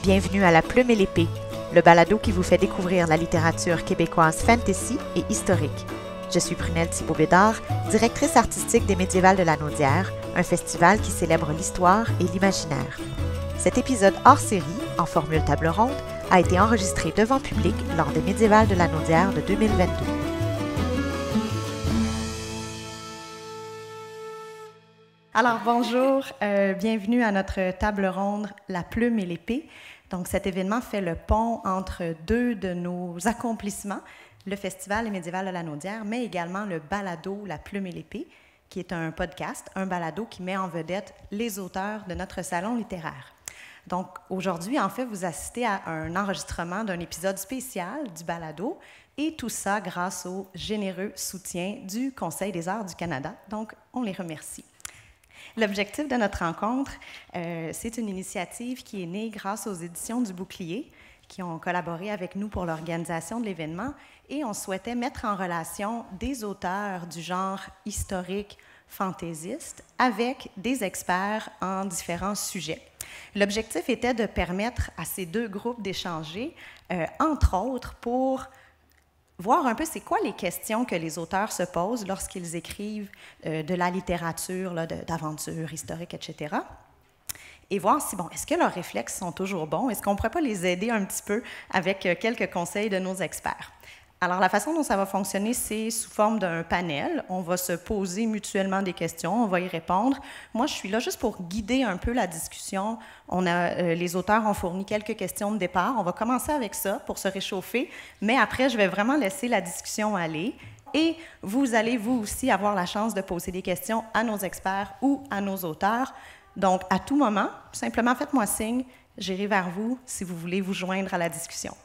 Bienvenue à La Plume et l'Épée, le balado qui vous fait découvrir la littérature québécoise fantasy et historique. Je suis Prunelle Thibault-Bédard, directrice artistique des Médiévales de la Naudière, un festival qui célèbre l'histoire et l'imaginaire. Cet épisode hors-série, en formule table ronde, a été enregistré devant public lors des Médiévales de la Naudière de 2022. Alors bonjour, bienvenue à notre table ronde La Plume et l'Épée. Donc cet événement fait le pont entre deux de nos accomplissements, le Festival des Médiévales de la Naudière, mais également le balado La Plume et l'Épée, qui est un podcast, un balado qui met en vedette les auteurs de notre salon littéraire. Donc aujourd'hui, en fait, vous assistez à un enregistrement d'un épisode spécial du balado, et tout ça grâce au généreux soutien du Conseil des arts du Canada. Donc, on les remercie. L'objectif de notre rencontre, c'est une initiative qui est née grâce aux éditions du Bouclier, qui ont collaboré avec nous pour l'organisation de l'événement, et on souhaitait mettre en relation des auteurs du genre historique, fantaisiste, avec des experts en différents sujets. L'objectif était de permettre à ces deux groupes d'échanger, entre autres, pour voir un peu c'est quoi les questions que les auteurs se posent lorsqu'ils écrivent de la littérature, d'aventure historique, etc. Et voir si, bon, est-ce que leurs réflexes sont toujours bons? Est-ce qu'on ne pourrait pas les aider un petit peu avec quelques conseils de nos experts? Alors, la façon dont ça va fonctionner, c'est sous forme d'un panel. On va se poser mutuellement des questions, on va y répondre. Moi, je suis là juste pour guider un peu la discussion. Les auteurs ont fourni quelques questions de départ. On va commencer avec ça pour se réchauffer, mais après, je vais vraiment laisser la discussion aller. Et vous allez, vous aussi, avoir la chance de poser des questions à nos experts ou à nos auteurs. Donc, à tout moment, simplement faites-moi signe, j'irai vers vous si vous voulez vous joindre à la discussion.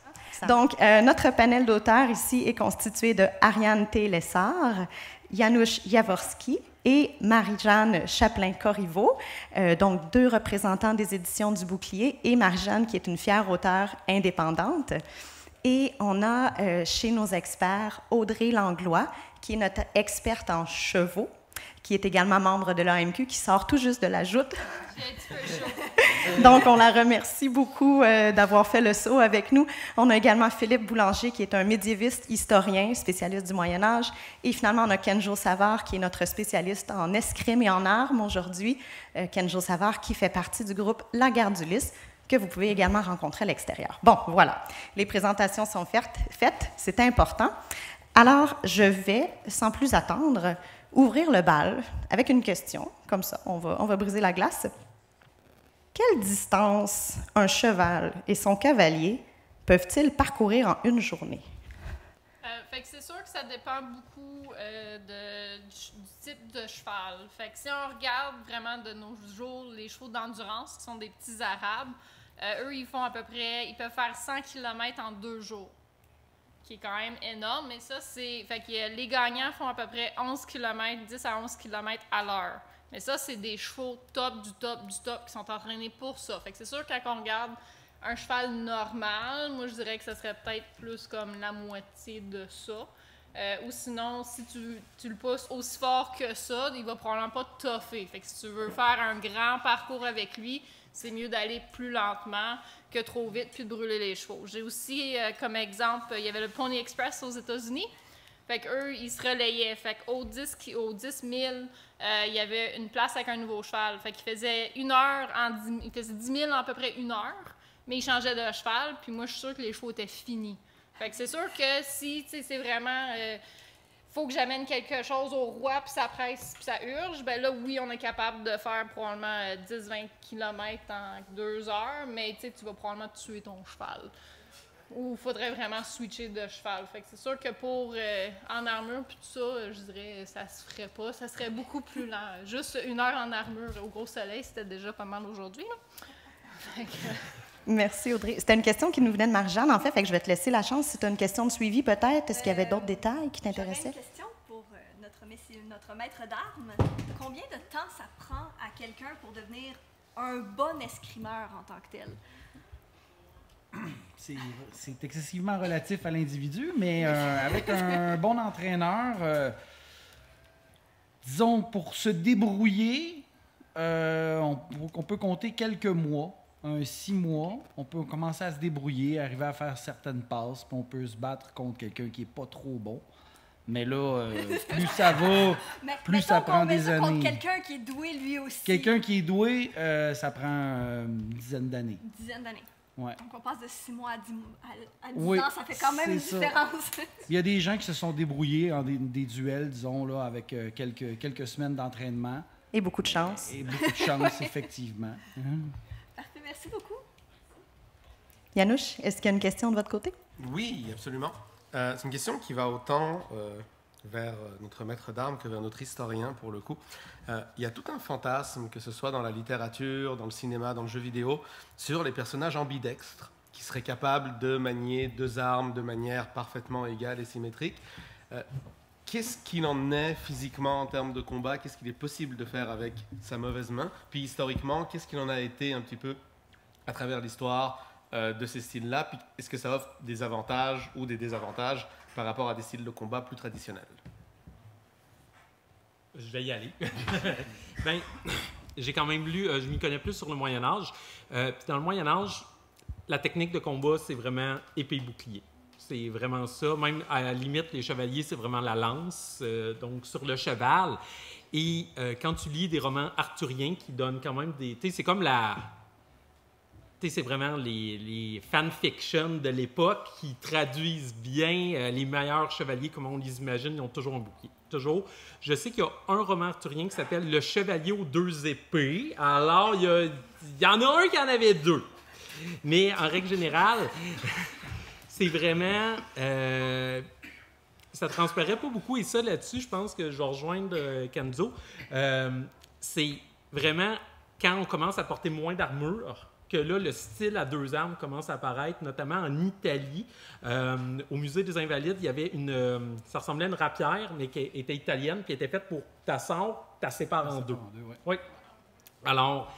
Donc, notre panel d'auteurs ici est constitué de Ariane T. Lessard, Janusz Jaworski et Marie-Jeanne Chaplain-Corriveau, donc deux représentants des éditions du Bouclier, et Marie-Jeanne qui est une fière auteure indépendante. Et on a chez nos experts Audrey Langlois, qui est notre experte en chevaux, qui est également membre de l'AMQ, qui sort tout juste de la joute. J'ai un petit peu chaud. Donc, on la remercie beaucoup d'avoir fait le saut avec nous. On a également Philippe Boulanger, qui est un médiéviste historien, spécialiste du Moyen-Âge. Et finalement, on a Kenjo Savard, qui est notre spécialiste en escrime et en armes aujourd'hui. Kenjo Savard, qui fait partie du groupe La Garde du Lys, que vous pouvez également rencontrer à l'extérieur. Bon, voilà. Les présentations sont faites. C'est important. Alors, je vais, sans plus attendre, ouvrir le bal avec une question, comme ça, on va briser la glace. Quelle distance un cheval et son cavalier peuvent-ils parcourir en une journée? Fait que c'est sûr que ça dépend beaucoup du type de cheval. Fait que si on regarde vraiment de nos jours les chevaux d'endurance, qui sont des petits arabes, eux, ils peuvent faire 100 km en 2 jours. Qui est quand même énorme, mais ça, c'est... Fait que les gagnants font à peu près 11 km, 10 à 11 km à l'heure. Mais ça, c'est des chevaux top du top du top qui sont entraînés pour ça. Fait que c'est sûr que quand on regarde un cheval normal, moi, je dirais que ça serait peut-être plus comme la moitié de ça. Ou sinon, si tu le pousses aussi fort que ça, il va probablement pas te toffer. Fait que si tu veux faire un grand parcours avec lui, c'est mieux d'aller plus lentement que trop vite puis de brûler les chevaux. J'ai aussi, comme exemple, il y avait le Pony Express aux États-Unis. Fait qu'eux, ils se relayaient. Fait qu'au 10 000, il y avait une place avec un nouveau cheval. Fait qu'il faisait il faisait 10 000 en à peu près 1 heure, mais il changeait de cheval, puis moi, je suis sûre que les chevaux étaient finis. Fait que c'est sûr que si, tu sais, c'est vraiment... faut que j'amène quelque chose au roi, puis ça presse, puis ça urge, ben là, oui, on est capable de faire probablement 10-20 km en 2 heures, mais tu vas probablement tuer ton cheval. Ou il faudrait vraiment switcher de cheval. Fait que c'est sûr que pour en armure, puis tout ça, je dirais, ça se ferait pas. Ça serait beaucoup plus lent. Juste 1 heure en armure au gros soleil, c'était déjà pas mal aujourd'hui, là. Fait que... Merci, Audrey. C'était une question qui nous venait de Marie-Jeanne, en fait, que je vais te laisser la chance. Si tu as une question de suivi, peut-être. Est-ce qu'il y avait d'autres détails qui t'intéressaient? J'aurais une question pour notre maître d'armes. Combien de temps ça prend à quelqu'un pour devenir un bon escrimeur en tant que tel? C'est excessivement relatif à l'individu, mais avec un bon entraîneur, disons, pour se débrouiller, on peut compter quelques mois. un 6 mois, on peut commencer à se débrouiller, arriver à faire certaines passes, puis on peut se battre contre quelqu'un qui n'est pas trop bon. Mais là, plus ça va, plus ça prend des années. Contre quelqu'un qui est doué lui aussi. Quelqu'un qui est doué, ça prend une dizaine d'années. Une dizaine d'années. Ouais. Donc on passe de 6 mois à 10 oui, ans, ça fait quand même une différence. Il y a des gens qui se sont débrouillés en des duels, disons, là, avec quelques semaines d'entraînement. Et beaucoup de chance. Et beaucoup de chance, effectivement. Parfait, merci beaucoup. Yanouche, est-ce qu'il y a une question de votre côté? Oui, absolument. C'est une question qui va autant vers notre maître d'armes que vers notre historien, pour le coup. Il y a tout un fantasme, que ce soit dans la littérature, dans le cinéma, dans le jeu vidéo, sur les personnages ambidextres, qui seraient capables de manier deux armes de manière parfaitement égale et symétrique. Qu'est-ce qu'il en est physiquement en termes de combat? Qu'est-ce qu'il est possible de faire avec sa mauvaise main? Puis historiquement, qu'est-ce qu'il en a été un petit peu à travers l'histoire de ces styles-là? Puis est-ce que ça offre des avantages ou des désavantages par rapport à des styles de combat plus traditionnels? Je vais y aller. Ben, j'ai quand même lu, je m'y connais plus sur le Moyen-Âge. Puis dans le Moyen-Âge, la technique de combat, c'est vraiment épée-bouclier. C'est vraiment ça. Même à la limite, les chevaliers, c'est vraiment la lance, donc sur le cheval. Et quand tu lis des romans arthuriens qui donnent quand même des... Tu sais, c'est comme la... Tu sais, c'est vraiment les fanfictions de l'époque qui traduisent bien les meilleurs chevaliers, comme on les imagine, ils ont toujours un bouclier. Toujours. Je sais qu'il y a un roman arthurien qui s'appelle « Le chevalier aux deux épées ». Alors, il y en a un qui en avait deux. Mais en règle générale, c'est vraiment... ça transparaît pas beaucoup. Et ça, là-dessus, je pense que je vais rejoindre Kenzo. C'est vraiment quand on commence à porter moins d'armure que là, le style à deux armes commence à apparaître, notamment en Italie. Au Musée des Invalides, il y avait ça ressemblait à une rapière, mais qui était italienne, qui était faite pour ta sort, ta sépares en deux. Ouais. Oui. Alors,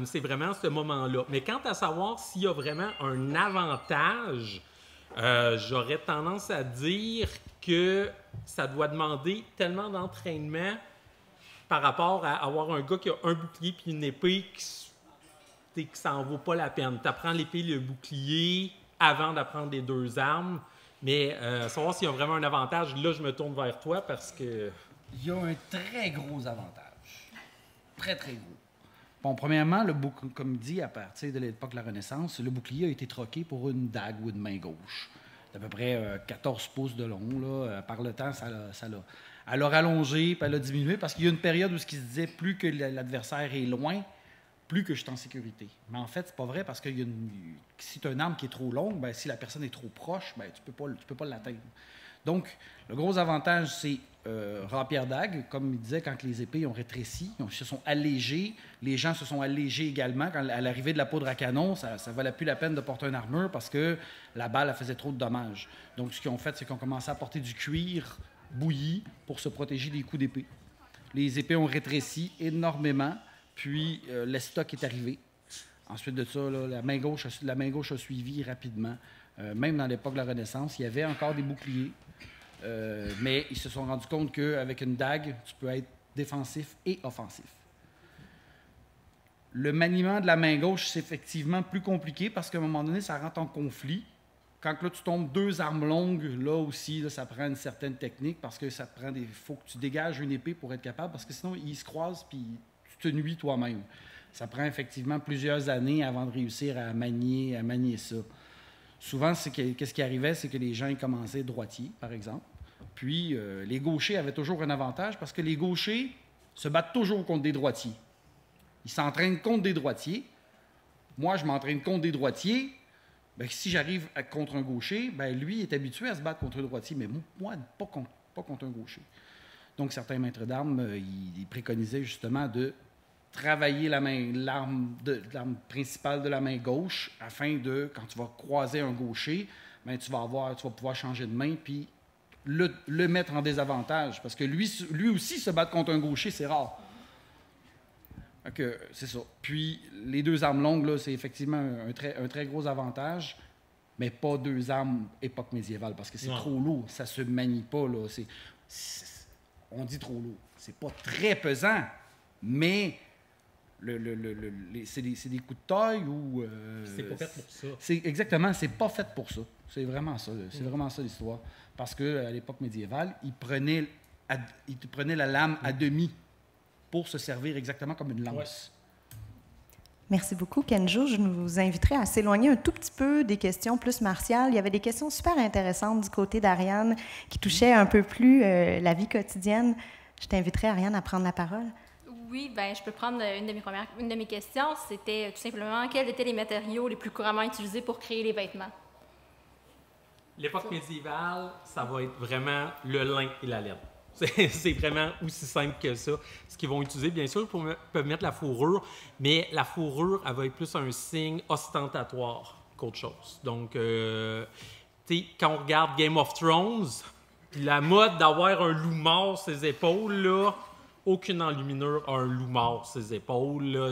c'est vraiment ce moment-là. Mais quant à savoir s'il y a vraiment un avantage, j'aurais tendance à dire que ça doit demander tellement d'entraînement par rapport à avoir un gars qui a un bouclier puis une épée que ça n'en vaut pas la peine. Tu apprends l'épée et le bouclier avant d'apprendre les deux armes, mais savoir s'il y a vraiment un avantage, là, je me tourne vers toi parce que... Il y a un très gros avantage. Très, très gros. Bon, premièrement, comme dit, à partir de l'époque de la Renaissance, le bouclier a été troqué pour une dague ou une main gauche. D'à peu près 14 pouces de long. Là. Par le temps, elle a rallongé, puis elle a diminué, parce qu'il y a une période où ce qui se disait, plus que l'adversaire est loin, plus que je suis en sécurité. Mais en fait, c'est pas vrai, parce que si tu as une arme qui est trop longue, ben, si la personne est trop proche, ben, tu peux pas l'atteindre. Donc, le gros avantage, c'est rapière dague, comme il disait, quand les épées ont rétréci, ils se sont allégées, les gens se sont allégés également. Quand, à l'arrivée de la poudre à canon, ça ne valait plus la peine de porter une armure parce que la balle elle faisait trop de dommages. Donc, ce qu'ils ont fait, c'est qu'ils ont commencé à porter du cuir bouilli pour se protéger des coups d'épée. Les épées ont rétréci énormément, puis l'estoc est arrivé. Ensuite de ça, là, la main gauche a suivi rapidement. Même dans l'époque de la Renaissance, il y avait encore des boucliers. Mais ils se sont rendus compte qu'avec une dague, tu peux être défensif et offensif. Le maniement de la main gauche, c'est effectivement plus compliqué parce qu'à un moment donné, ça rentre en conflit. Quand là, tu tombes deux armes longues, là aussi, là, ça prend une certaine technique parce que ça te prend faut que tu dégages une épée pour être capable, parce que sinon, ils se croisent puis tu te nuis toi-même. Ça prend effectivement plusieurs années avant de réussir à manier ça. Souvent, qu'est-ce qui arrivait, c'est que les gens ils commençaient droitiers, par exemple. Puis, les gauchers avaient toujours un avantage parce que les gauchers se battent toujours contre des droitiers. Ils s'entraînent contre des droitiers. Moi, je m'entraîne contre des droitiers. Bien, si j'arrive contre un gaucher, bien, lui est habitué à se battre contre un droitier, mais moi, pas contre un gaucher. Donc, certains maîtres d'armes, ils préconisaient justement de travailler l'arme principale de la main gauche afin de, quand tu vas croiser un gaucher, bien, tu vas pouvoir changer de main puis le mettre en désavantage. Parce que lui aussi, se battre contre un gaucher, c'est rare. Donc, c'est ça. Puis, les deux armes longues, là, c'est effectivement un très gros avantage, mais pas deux armes époque médiévale, parce que c'est trop lourd. Ça se manie pas, là. On dit trop lourd. C'est pas très pesant, mais c'est des coups de taille ou... C'est pas fait pour ça. Exactement, c'est pas fait pour ça. C'est vraiment ça. C'est vraiment ça l'histoire. Parce qu'à l'époque médiévale, ils prenaient la lame à demi pour se servir exactement comme une lance. Ouais. Merci beaucoup, Kenjo. Je nous inviterai à s'éloigner un tout petit peu des questions plus martiales. Il y avait des questions super intéressantes du côté d'Ariane qui touchaient un peu plus la vie quotidienne. Je t'inviterai, Ariane, à prendre la parole. Oui, ben je peux prendre une de mes questions. C'était tout simplement quels étaient les matériaux les plus couramment utilisés pour créer les vêtements? L'époque médiévale, ça va être vraiment le lin et la laine. C'est vraiment aussi simple que ça. Ce qu'ils vont utiliser, bien sûr, ils peuvent mettre la fourrure, mais la fourrure, elle va être plus un signe ostentatoire qu'autre chose. Donc, tu sais, quand on regarde Game of Thrones, la mode d'avoir un loup mort sur ses épaules, là, aucune enluminure a un loup mort sur ses épaules. Là,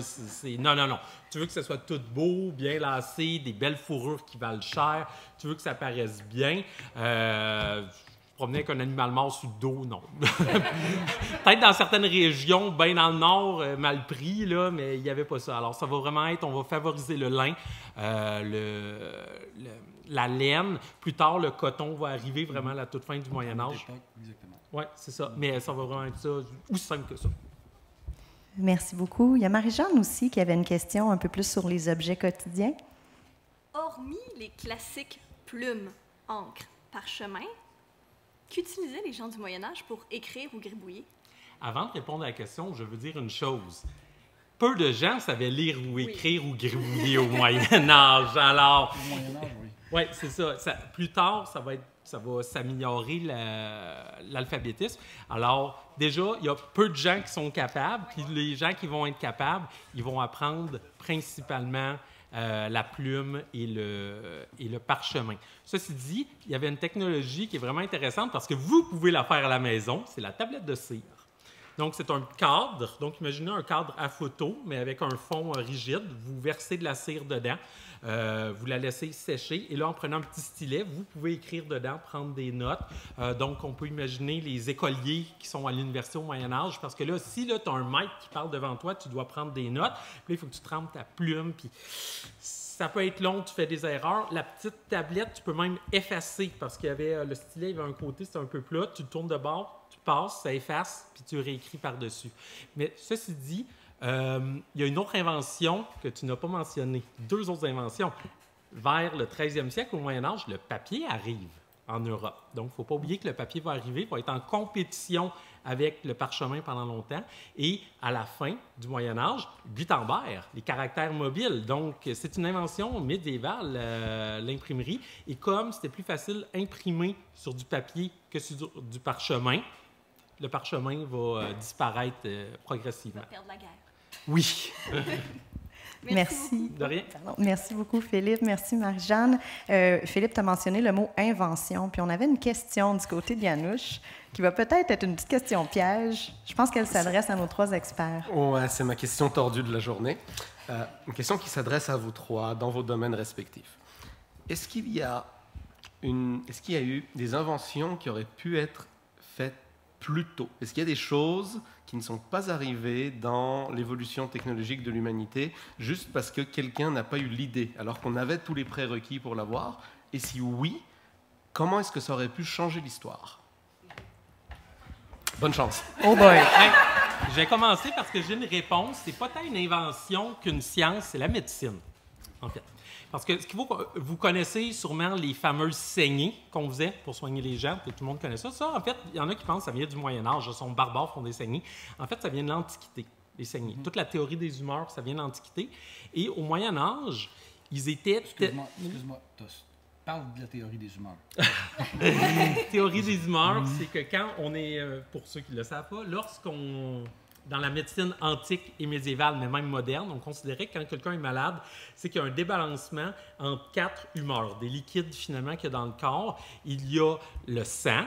non. Tu veux que ce soit tout beau, bien lacé, des belles fourrures qui valent cher. Tu veux que ça paraisse bien. Promener avec un animal mort sur le dos, non. Peut-être dans certaines régions, bien dans le nord, mal pris, là, mais il n'y avait pas ça. Alors, ça va vraiment être, on va favoriser le lin, la laine. Plus tard, le coton va arriver vraiment à la toute fin du Moyen-Âge. Exactement. Oui, c'est ça. Mais ça va vraiment être ça, aussi simple que ça. Merci beaucoup. Il y a Marie-Jeanne aussi qui avait une question un peu plus sur les objets quotidiens. Hormis les classiques plumes, encre, parchemin, qu'utilisaient les gens du Moyen-Âge pour écrire ou gribouiller? Avant de répondre à la question, je veux dire une chose. Peu de gens savaient lire ou écrire ou gribouiller au Moyen-Âge. Alors, Au Moyen-Âge, oui. Oui, c'est ça. Plus tard, ça va s'améliorer l'alphabétisme. Alors, déjà, il y a peu de gens qui sont capables, puis les gens qui vont être capables, ils vont apprendre principalement la plume et le parchemin. Ceci dit, il y avait une technologie qui est vraiment intéressante parce que vous pouvez la faire à la maison, c'est la tablette de cire. Donc, c'est un cadre. Donc, imaginez un cadre à photo, mais avec un fond rigide. Vous versez de la cire dedans. Vous la laissez sécher. Et là, en prenant un petit stylet, vous pouvez écrire dedans, prendre des notes. Donc, on peut imaginer les écoliers qui sont à l'université au Moyen-Âge. Parce que là, si tu as un maître qui parle devant toi, tu dois prendre des notes. Puis là, il faut que tu trempes ta plume. Puis ça peut être long, tu fais des erreurs. La petite tablette, tu peux même effacer parce qu'il y avait le stylet, il y avait un côté, c'était un peu plat. Tu le tournes de bord. Passe, ça efface, puis tu réécris par-dessus. Mais ceci dit, il y a une autre invention que tu n'as pas mentionnée. Deux autres inventions. Vers le 13e siècle, au Moyen-Âge, le papier arrive en Europe. Donc, il ne faut pas oublier que le papier va arriver, va être en compétition avec le parchemin pendant longtemps. Et à la fin du Moyen-Âge, Gutenberg, les caractères mobiles. Donc, c'est une invention médiévale, l'imprimerie. Et comme c'était plus facile d'imprimer sur du papier que sur du parchemin, le parchemin va disparaître progressivement. On va perdre la guerre. Oui. Merci. De rien. Pardon. Merci beaucoup, Philippe. Merci, Marie-Jeanne. Philippe, tu as mentionné le mot « invention », puis on avait une question du côté de Yanouche qui va peut-être être une petite question piège. Je pense qu'elle s'adresse à nos trois experts. Ouais, c'est ma question tordue de la journée. Une question qui s'adresse à vous trois dans vos domaines respectifs. Est-ce qu'il y a eu des inventions qui auraient pu être faites plus tôt? Est-ce qu'il y a des choses qui ne sont pas arrivées dans l'évolution technologique de l'humanité juste parce que quelqu'un n'a pas eu l'idée, alors qu'on avait tous les prérequis pour l'avoir? Et si oui, comment est-ce que ça aurait pu changer l'histoire? Bonne chance. Oh boy! Hey, je vais commencer parce que j'ai une réponse. C'est pas tant une invention qu'une science, c'est la médecine, en fait. Parce que vous connaissez sûrement les fameuses saignées qu'on faisait pour soigner les gens, tout le monde connaît ça. Ça, en fait, il y en a qui pensent que ça vient du Moyen-Âge, ils sont barbares, font des saignées. En fait, ça vient de l'Antiquité, les saignées. Toute la théorie des humeurs, ça vient de l'Antiquité. Et au Moyen-Âge, ils étaient... Excuse-moi, parle de la théorie des humeurs. Théorie des humeurs, c'est que quand on est, pour ceux qui ne le savent pas, lorsqu'on... Dans la médecine antique et médiévale, mais même moderne, on considérait que quand quelqu'un est malade, c'est qu'il y a un débalancement entre 4 humeurs, des liquides finalement qu'il y a dans le corps. Il y a le sang,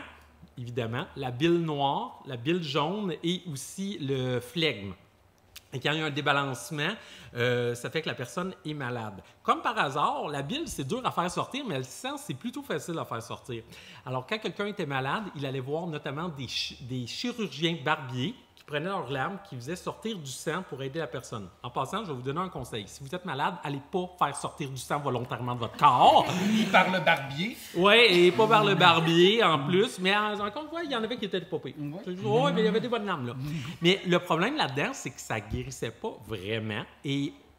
évidemment, la bile noire, la bile jaune et aussi le flegme. Et quand il y a un débalancement, ça fait que la personne est malade. Comme par hasard, la bile, c'est dur à faire sortir, mais le sang, c'est plutôt facile à faire sortir. Alors, quand quelqu'un était malade, il allait voir notamment des chirurgiens barbiers prenaient leur lame, qui faisaient sortir du sang pour aider la personne. En passant, je vais vous donner un conseil. Si vous êtes malade, allez pas faire sortir du sang volontairement de votre corps. Ni par le barbier. Oui, et pas par le barbier en plus. Mais encore une fois, il y en avait qui étaient pas pires. Oui, mais il y avait des bonnes lames, là. Mais le problème là-dedans, c'est que ça guérissait pas vraiment.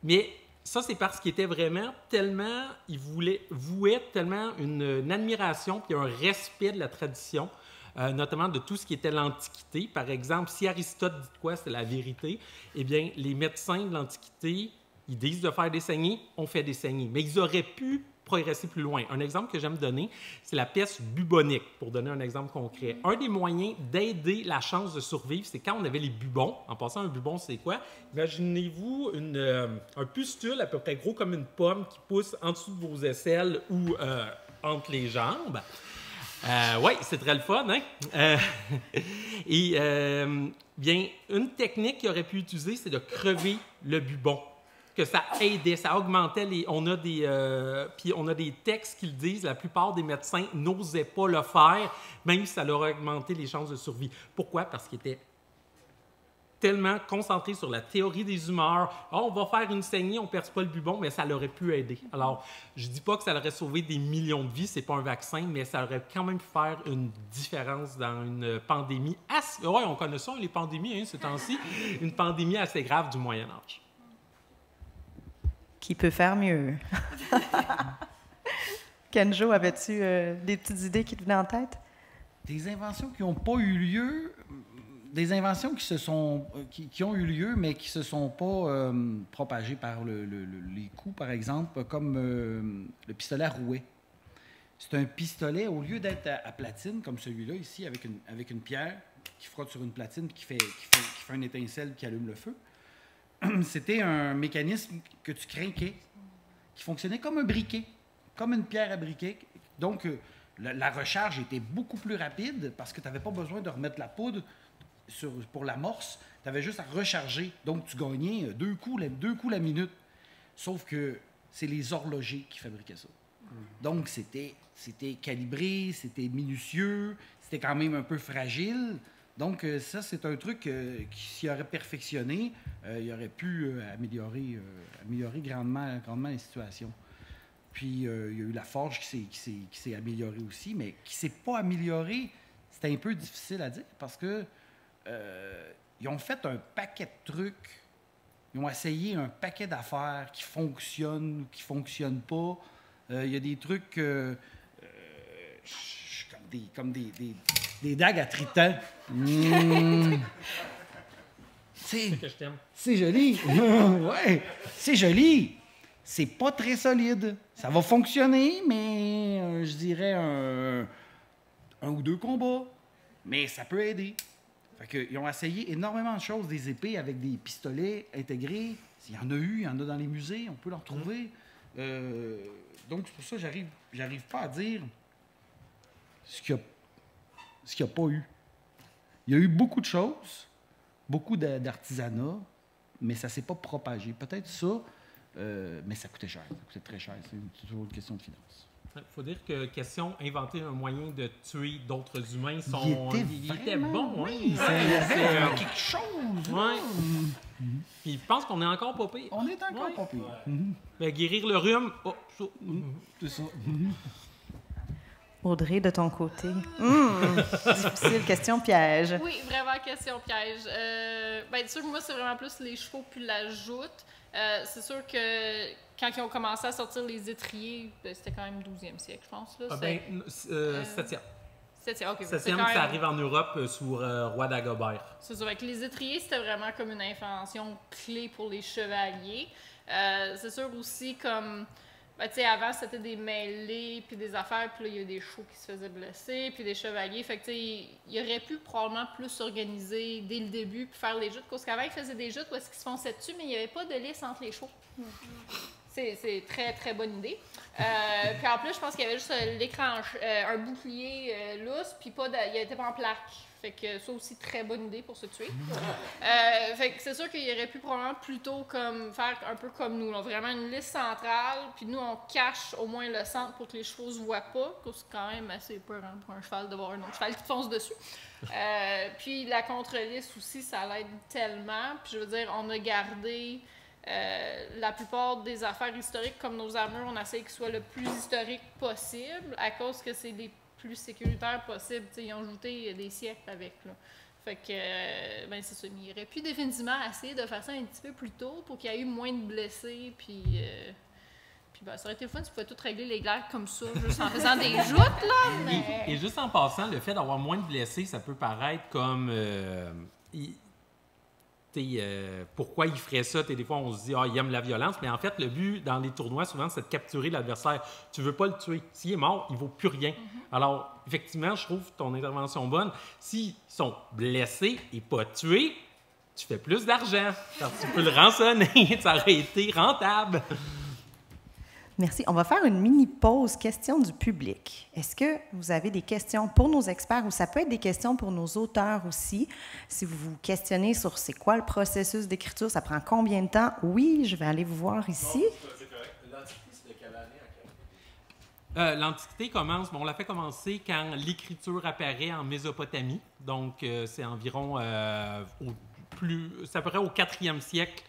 Mais ça, c'est parce qu'il était vraiment tellement... Il vouait tellement une admiration puis un respect de la tradition, notamment de tout ce qui était l'Antiquité. Par exemple, si Aristote dit quoi, c'est la vérité, eh bien, les médecins de l'Antiquité, ils disent de faire des saignées, on fait des saignées. Mais ils auraient pu progresser plus loin. Un exemple que j'aime donner, c'est la peste bubonique, pour donner un exemple concret. Un des moyens d'aider la chance de survivre, c'est quand on avait les bubons. En passant, un bubon, c'est quoi? Imaginez-vous un pustule à peu près gros comme une pomme qui pousse en dessous de vos aisselles ou entre les jambes. Oui, c'est très le fun, hein? Bien, une technique qu'il aurait pu utiliser, c'est de crever le bubon. Que ça aidait, ça augmentait les... On a des textes qui le disent, la plupart des médecins n'osaient pas le faire, même si ça leur a augmenté les chances de survie. Pourquoi? Parce qu'ils étaient tellement concentrés sur la théorie des humeurs. Oh, on va faire une saignée, on ne perce pas le bubon, mais ça l'aurait pu aider. Alors, je ne dis pas que ça aurait sauvé des millions de vies, c'est pas un vaccin, mais ça aurait quand même pu faire une différence dans une pandémie. Oui, on connaît ça, les pandémies, hein, ces temps-ci. Une pandémie assez grave du Moyen Âge. Qui peut faire mieux? Kenjo, avais-tu des petites idées qui te venaient en tête? Des inventions qui n'ont pas eu lieu, des inventions qui ont eu lieu, mais qui ne se sont pas propagées par les coups, par exemple, comme le pistolet à rouet. C'est un pistolet, au lieu d'être à platine, comme celui-là ici, avec une pierre qui frotte sur une platine, qui fait une étincelle qui allume le feu. C'était un mécanisme que tu crinquais, qui fonctionnait comme un briquet, comme une pierre à briquet. Donc, la recharge était beaucoup plus rapide parce que tu n'avais pas besoin de remettre la poudre pour l'amorce. Tu avais juste à recharger. Donc, tu gagnais deux coups la minute. Sauf que c'est les horlogers qui fabriquaient ça. Donc, c'était calibré, c'était minutieux, c'était quand même un peu fragile. Donc, ça, c'est un truc qui, s'il aurait perfectionné, il aurait pu améliorer grandement la situation. Puis, il y a eu la forge qui s'est améliorée aussi, mais qui ne s'est pas améliorée, c'était un peu difficile à dire parce que ils ont fait un paquet de trucs, ils ont essayé un paquet d'affaires qui fonctionnent ou qui ne fonctionnent pas. Il y a des trucs comme des dagues à tritans. C'est joli. Ouais, c'est joli. C'est pas très solide. Ça va fonctionner, mais je dirais un ou deux combats. Mais ça peut aider. Fait que, ils ont essayé énormément de choses, des épées avec des pistolets intégrés. Il y en a dans les musées, on peut en retrouver. Donc, c'est pour ça que j'arrive pas à dire ce qu'il n'y a pas eu. Il y a eu beaucoup de choses, beaucoup d'artisanat, mais ça ne s'est pas propagé. Peut-être ça, mais ça coûtait cher. Ça coûtait très cher. C'est toujours une question de finances. Il faut dire que question inventer un moyen de tuer d'autres humains, il était bon. Oui, il y avait quelque chose. Ouais. Puis je pense qu'on est encore pas pire. On est encore pas pire. Mais guérir le rhume, c'est ça. Audrey, de ton côté. Difficile, question piège. Oui, vraiment question piège. Bien sûr, moi, c'est vraiment plus les chevaux puis la joute. C'est sûr que quand ils ont commencé à sortir les étriers, c'était quand même 12e siècle, je pense. Là. 7e. 7e, OK. 7e, ça arrive en Europe sous roi Dagobert. C'est ça. Avec les étriers, c'était vraiment comme une invention clé pour les chevaliers. C'est sûr aussi comme... Ben, tu sais, avant, c'était des mêlées, puis des affaires, puis là, il y a des chevaux qui se faisaient blesser, puis des chevaliers. Fait que, tu sais, il aurait pu probablement plus s'organiser dès le début, puis faire les joutes. Parce qu'avant, ils faisaient des joutes où est-ce qu'ils se fonçaient dessus, mais il n'y avait pas de lisse entre les chevaux. c'est très, très bonne idée. Puis en plus, je pense qu'il y avait juste l'écran, un bouclier lousse, puis il était pas en plaque. Fait que ça aussi, très bonne idée pour se tuer. Fait que c'est sûr qu'il aurait pu probablement plutôt faire un peu comme nous, là, vraiment une liste centrale, puis nous, on cache au moins le centre pour que les chevaux se voient pas, parce que c'est quand même assez peur pour un cheval de voir un autre cheval qui te fonce dessus. Puis la contre-liste aussi, ça l'aide tellement. Puis je veux dire, on a gardé la plupart des affaires historiques comme nos armures, on essaie qu'ils soient le plus historiques possible, à cause que c'est les plus sécuritaires possibles. T'sais, ils ont ajouté des siècles avec. Là. Fait que, ben c'est ça. Mais il aurait pu définitivement essayer de faire ça un petit peu plus tôt pour qu'il y ait eu moins de blessés. Puis ben, ça aurait été le fun si tu pouvais tout régler les glaires comme ça, juste en faisant des joutes, là. Mais... Et juste en passant, le fait d'avoir moins de blessés, ça peut paraître comme... pourquoi il ferait ça? Des fois, on se dit, il aime la violence. Mais en fait, le but dans les tournois, souvent, c'est de capturer l'adversaire. Tu veux pas le tuer. S'il est mort, il vaut plus rien. Alors, effectivement, je trouve ton intervention bonne. S'ils sont blessés et pas tués, tu fais plus d'argent. Parce que tu peux le rançonner. Ça aurait été rentable. Merci. On va faire une mini-pause questions du public. Est-ce que vous avez des questions pour nos experts ou ça peut être des questions pour nos auteurs aussi? Si vous vous questionnez sur c'est quoi le processus d'écriture, ça prend combien de temps? Oui, je vais aller vous voir ici. C'est correct. L'Antiquité, c'est de quelle année à quelle année? L'Antiquité commence, on l'a fait commencer quand l'écriture apparaît en Mésopotamie. Donc, c'est environ, c'est à peu près au 4e siècle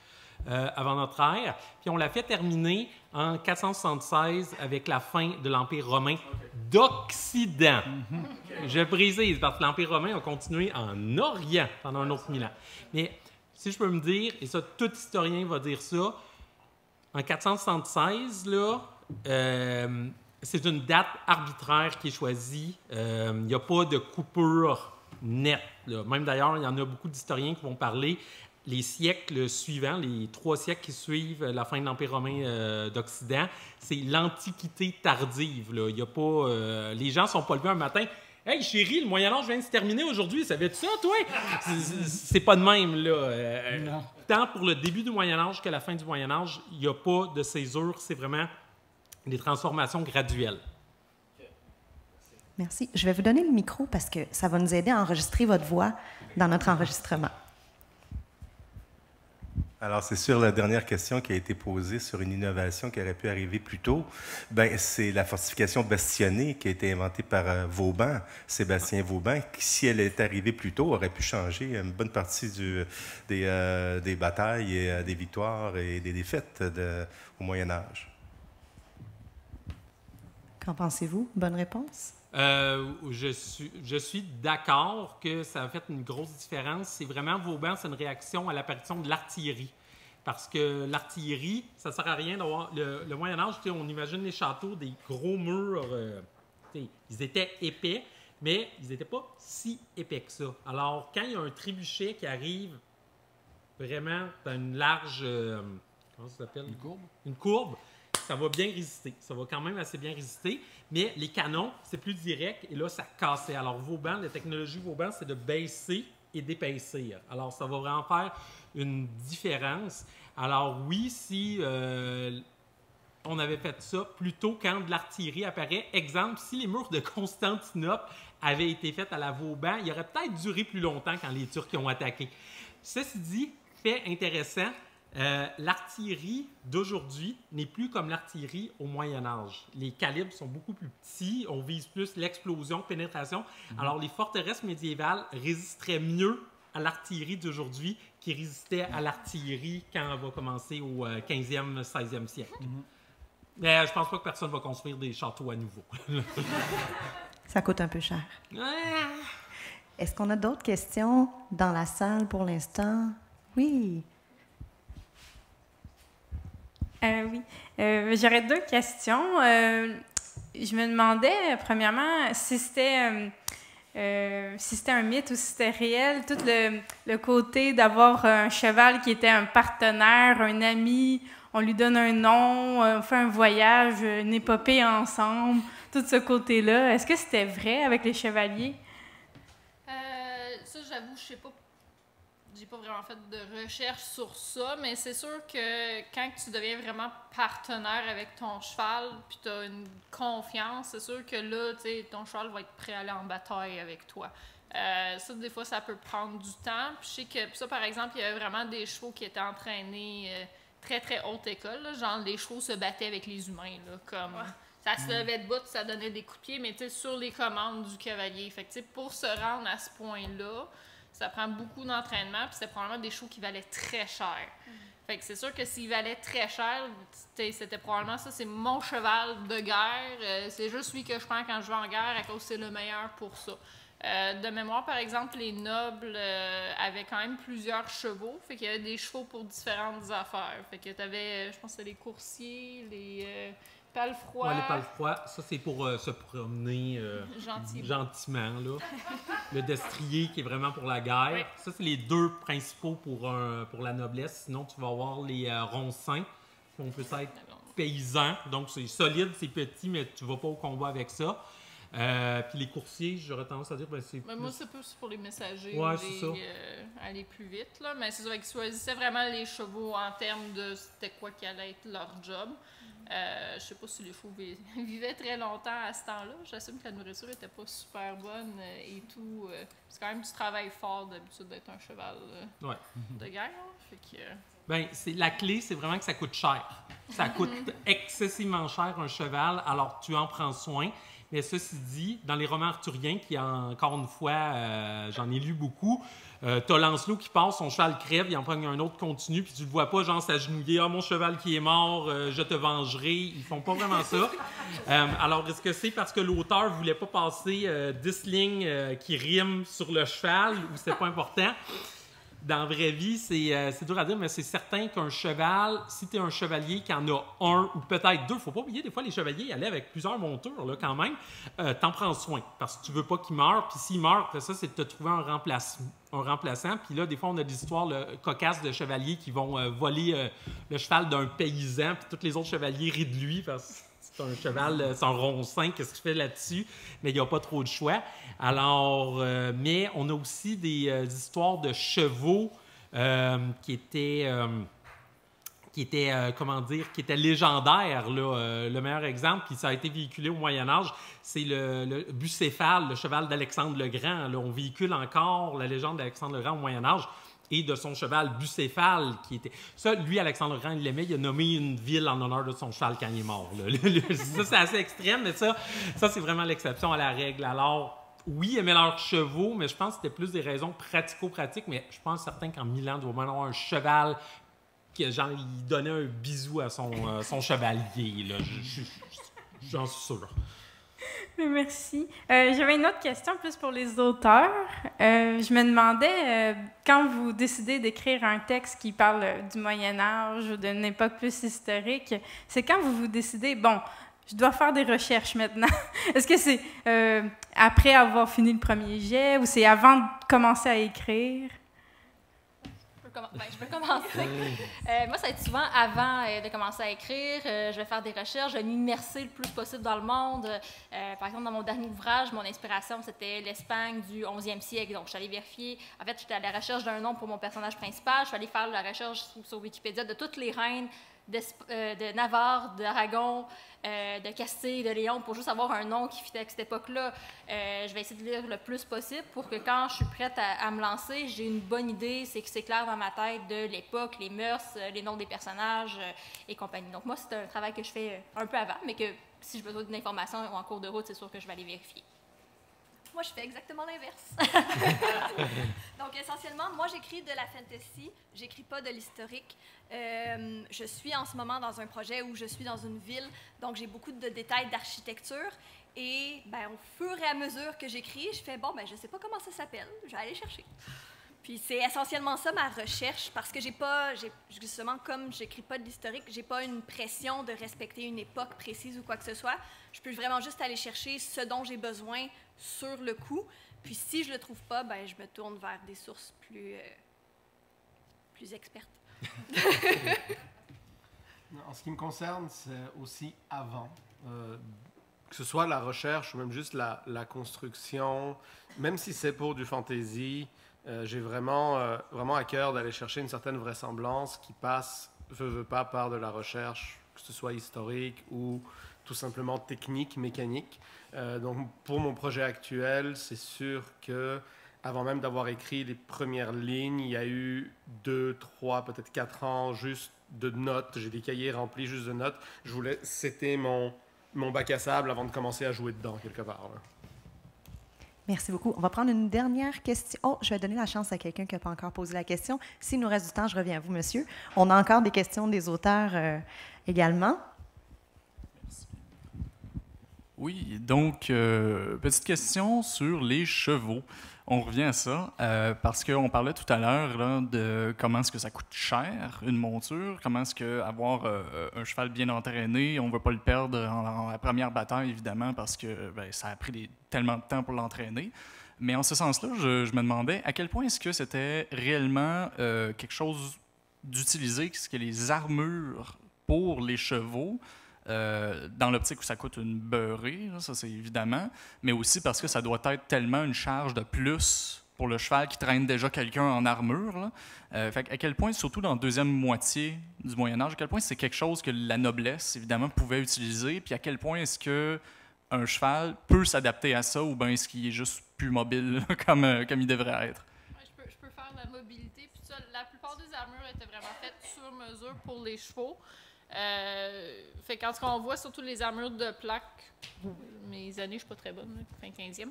avant notre ère. Puis on l'a fait terminer en 476 avec la fin de l'Empire romain d'Occident. Je précise, parce que l'Empire romain a continué en Orient pendant un autre 1000 ans. Mais si je peux me dire, et ça, tout historien va dire ça, en 476, là, c'est une date arbitraire qui est choisie. Il n'y a pas de coupure nette. Là. Même d'ailleurs, il y en a beaucoup d'historiens qui vont parler les siècles suivants, les 3 siècles qui suivent la fin de l'Empire romain d'Occident, c'est l'Antiquité tardive. Là. Il y a pas, les gens ne sont pas levés un matin. « Hey, chérie, le Moyen-Âge vient de se terminer aujourd'hui. Savais-tu ça, toi? » C'est pas de même. Là. Tant pour le début du Moyen-Âge que la fin du Moyen-Âge, il n'y a pas de césure. C'est vraiment des transformations graduelles. Merci. Je vais vous donner le micro parce que ça va nous aider à enregistrer votre voix dans notre enregistrement. Alors, c'est sur la dernière question qui a été posée sur une innovation qui aurait pu arriver plus tôt. Bien, c'est la fortification bastionnée qui a été inventée par Vauban, Sébastien Vauban, qui, si elle était arrivée plus tôt, aurait pu changer une bonne partie des batailles, et, des victoires et des défaites au Moyen Âge. Qu'en pensez-vous? Bonne réponse? Je suis d'accord que ça a fait une grosse différence. C'est vraiment Vauban, c'est une réaction à l'apparition de l'artillerie. Parce que l'artillerie, ça ne sert à rien d'avoir... Le Moyen-Âge, on imagine les châteaux, des gros murs, ils étaient épais, mais ils n'étaient pas si épais que ça. Alors, quand il y a un trébuchet qui arrive vraiment dans une large... comment ça s'appelle? Une courbe. Ça va bien résister. Ça va quand même assez bien résister. Mais les canons, c'est plus direct et là, ça cassait. Alors, Vauban, la technologie Vauban, c'est de baisser et d'épaissir. Alors, ça va vraiment faire une différence. Alors, oui, si on avait fait ça plutôt quand de l'artillerie apparaît, exemple, si les murs de Constantinople avaient été faits à la Vauban, il aurait peut-être duré plus longtemps quand les Turcs ont attaqué. Ceci dit, fait intéressant, l'artillerie d'aujourd'hui n'est plus comme l'artillerie au Moyen Âge. Les calibres sont beaucoup plus petits, on vise plus l'explosion, pénétration. Alors, les forteresses médiévales résisteraient mieux à l'artillerie d'aujourd'hui qui résistait à l'artillerie quand elle va commencer au 15e, 16e siècle. Mais je pense pas que personne va construire des châteaux à nouveau. Ça coûte un peu cher. Est-ce qu'on a d'autres questions dans la salle pour l'instant? Oui. Oui. J'aurais 2 questions. Je me demandais, premièrement, si c'était un mythe ou si c'était réel, tout le côté d'avoir un cheval qui était un partenaire, un ami, on lui donne un nom, on fait un voyage, une épopée ensemble, tout ce côté-là. Est-ce que c'était vrai avec les chevaliers? Ça, j'avoue, je sais pas. j'ai pas vraiment fait de recherche sur ça, mais c'est sûr que quand tu deviens vraiment partenaire avec ton cheval, puis tu as une confiance, c'est sûr que là, tu sais, ton cheval va être prêt à aller en bataille avec toi. Ça, des fois, ça peut prendre du temps. Puis je sais que ça, par exemple, il y avait vraiment des chevaux qui étaient entraînés très, très haute école. Là, genre, les chevaux se battaient avec les humains, là, comme... Ça se levait debout, ça donnait des coups de pied, mais tu sais, sur les commandes du cavalier. Fait que, tu sais, pour se rendre à ce point-là, ça prend beaucoup d'entraînement, puis c'était probablement des chevaux qui valaient très cher. Fait que c'est sûr que s'ils valaient très cher, c'était probablement ça, c'est mon cheval de guerre. C'est juste lui que je prends quand je vais en guerre à cause que c'est le meilleur pour ça. De mémoire, par exemple, les nobles avaient quand même plusieurs chevaux. Fait qu'il y avait des chevaux pour différentes affaires. Fait que t'avais, je pense que c'était les coursiers, les palefrois. Ouais, les palefrois, ça c'est pour se promener gentiment. Là. Le destrier qui est vraiment pour la guerre. Oui. Ça, c'est les deux principaux pour la noblesse. Sinon, tu vas avoir les roncins, qui vont peut-être être paysans. Donc, c'est solide, c'est petit, mais tu ne vas pas au combat avec ça. Puis les coursiers, j'aurais tendance à dire, c'est plus... Moi, c'est plus pour les messagers, aller plus vite. Là. Mais c'est vrai qu'ils choisissaient vraiment les chevaux en termes de c'était quoi qui allait être leur job. Je sais pas si les chevaux vivaient très longtemps à ce temps-là. J'assume que la nourriture était pas super bonne et tout. C'est quand même du travail fort d'habitude d'être un cheval de guerre. Fait que, ben, la clé, c'est vraiment que ça coûte cher. Ça coûte excessivement cher un cheval, alors tu en prends soin. Mais ceci dit, dans les romans arthuriens, qui encore une fois, j'en ai lu beaucoup, t'as Lancelot qui passe, son cheval crève, il en prend un autre continu, puis tu le vois pas, genre s'agenouiller, « Ah, mon cheval qui est mort, je te vengerai ». Ils font pas vraiment ça. Alors, est-ce que c'est parce que l'auteur voulait pas passer 10 lignes qui riment sur le cheval, ou c'est pas important? Dans la vraie vie, c'est dur à dire, mais c'est certain qu'un cheval, si tu es un chevalier qui en a un ou peut-être deux, il ne faut pas oublier, des fois, les chevaliers allaient avec plusieurs montures là, quand même, t'en prends soin parce que tu veux pas qu'il meure. Puis s'il meurt, après ça, c'est de te trouver un remplaçant. Puis là, des fois, on a des histoires cocasses de chevaliers qui vont voler le cheval d'un paysan, puis tous les autres chevaliers rient de lui parce que c'est un cheval, c'est un roncin, qu'est-ce qu'il fait là-dessus? Mais il n'y a pas trop de choix. Alors, mais on a aussi des histoires de chevaux qui étaient légendaires. Là. Le meilleur exemple, puis ça a été véhiculé au Moyen-Âge, c'est le Bucéphale, le cheval d'Alexandre le Grand. Là, on véhicule encore la légende d'Alexandre le Grand au Moyen-Âge et de son cheval Bucéphale, qui était... Ça, lui, Alexandre le Grand, il l'aimait, il a nommé une ville en honneur de son cheval quand il est mort. Là. Ça, c'est assez extrême, mais ça c'est vraiment l'exception à la règle. Alors, oui, ils aimaient leurs chevaux, mais je pense que c'était plus des raisons pratico-pratiques, mais je pense certain qu'en Milan, il doit même avoir un cheval qui, genre, il donnait un bisou à son chevalier, là. J'en suis sûr. Merci. J'avais une autre question plus pour les auteurs. Je me demandais, quand vous décidez d'écrire un texte qui parle du Moyen-Âge ou d'une époque plus historique, c'est quand vous décidez, bon, je dois faire des recherches maintenant. Est-ce que c'est après avoir fini le premier jet ou c'est avant de commencer à écrire? Je peux commencer. Moi, ça va être souvent avant de commencer à écrire. Je vais faire des recherches, je vais m'immerser le plus possible dans le monde. Par exemple, dans mon dernier ouvrage, mon inspiration, c'était l'Espagne du 11e siècle. Donc, je suis allée vérifier. En fait, j'étais à la recherche d'un nom pour mon personnage principal. Je suis allée faire la recherche sur Wikipédia de toutes les reines de Navarre, d'Aragon, de Castille, de Léon, pour juste avoir un nom qui fitait avec cette époque-là. Je vais essayer de lire le plus possible pour que quand je suis prête à me lancer, j'ai une bonne idée, c'est que c'est clair dans ma tête de l'époque, les mœurs, les noms des personnages et compagnie. Donc moi, c'est un travail que je fais un peu avant, mais que si j'ai besoin d'une information ou en cours de route, c'est sûr que je vais aller vérifier. Moi, je fais exactement l'inverse. Donc, essentiellement, moi, j'écris de la fantasy, j'écris pas de l'historique. Je suis en ce moment dans un projet où je suis dans une ville, donc j'ai beaucoup de détails d'architecture. Et ben, au fur et à mesure que j'écris, je fais, bon, ben, je sais pas comment ça s'appelle, je vais aller chercher. Puis c'est essentiellement ça ma recherche, parce que justement, comme j'écris pas de l'historique, j'ai pas une pression de respecter une époque précise ou quoi que ce soit. Je peux vraiment juste aller chercher ce dont j'ai besoin sur le coup. Puis si je le trouve pas, ben je me tourne vers des sources plus expertes. En ce qui me concerne, c'est aussi avant. Que ce soit la recherche ou même juste la construction, même si c'est pour du fantasy, J'ai vraiment à cœur d'aller chercher une certaine vraisemblance qui passe, veut pas, par de la recherche, que ce soit historique ou tout simplement technique, mécanique. Donc pour mon projet actuel, c'est sûr que avant même d'avoir écrit les premières lignes, il y a eu 2, 3, peut-être 4 ans juste de notes. J'ai des cahiers remplis juste de notes. Je voulais setter mon bac à sable avant de commencer à jouer dedans, quelque part. Là. Merci beaucoup. On va prendre une dernière question. Oh, je vais donner la chance à quelqu'un qui n'a pas encore posé la question. S'il nous reste du temps, je reviens à vous, monsieur. On a encore des questions des auteurs également. Oui, donc, petite question sur les chevaux. On revient à ça parce qu'on parlait tout à l'heure là, de comment est-ce que ça coûte cher, une monture, comment est-ce que avoir un cheval bien entraîné, on ne veut pas le perdre en la première bataille, évidemment, parce que ça a pris tellement de temps pour l'entraîner. Mais en ce sens-là, je me demandais à quel point est-ce que c'était réellement quelque chose d'utilisé, ce que les armures pour les chevaux, dans l'optique où ça coûte une beurrée, là, ça c'est évidemment, mais aussi parce que ça doit être tellement une charge de plus pour le cheval qui traîne déjà quelqu'un en armure. Là. Fait à quel point, surtout dans la deuxième moitié du Moyen-Âge, à quel point c'est quelque chose que la noblesse, évidemment, pouvait utiliser, puis à quel point est-ce que un cheval peut s'adapter à ça, ou bien est-ce qu'il est juste plus mobile là, comme il devrait être? Ouais, je peux faire de la mobilité, puis ça, la plupart des armures étaient vraiment faites sur mesure pour les chevaux. Fait quand on voit surtout les armures de plaques, mes années, je suis pas très bonne, fin 15e,